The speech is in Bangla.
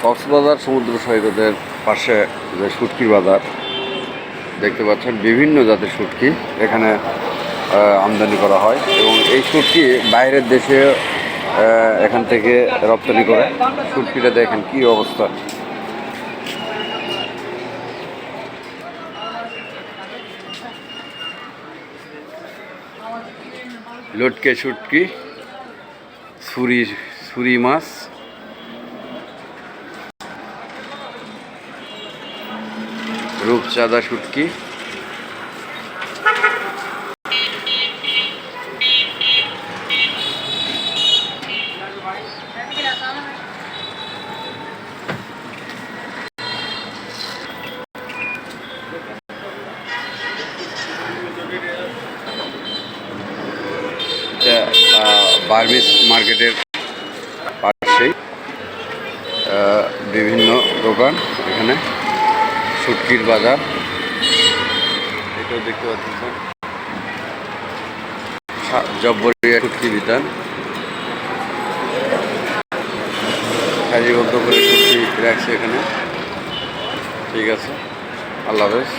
কক্সবাজার সমুদ্র সৈকতের পাশে যে শুটকির বাজার দেখতে পাচ্ছেন, বিভিন্ন জাতের শুটকি এখানে আমদানি করা হয় এবং এই শুটকি বাইরের দেশে এখান থেকে রপ্তানি করে। শুটকিটা দেখেন কি অবস্থা। লটকে শুটকি, ছুরি মাছ, রূপচাঁদা শুটকি, বার্মিস মার্কেটের পাশেই বিভিন্ন দোকান, এখানে শুটকির বাজার। এটাও দেখতে পাচ্ছেন জব্বরিয়া শুটকি বিতান, সারিবদ্ধ করে শুটকি রাখছে এখানে। ঠিক আছে, আল্লাহ হাফেজ।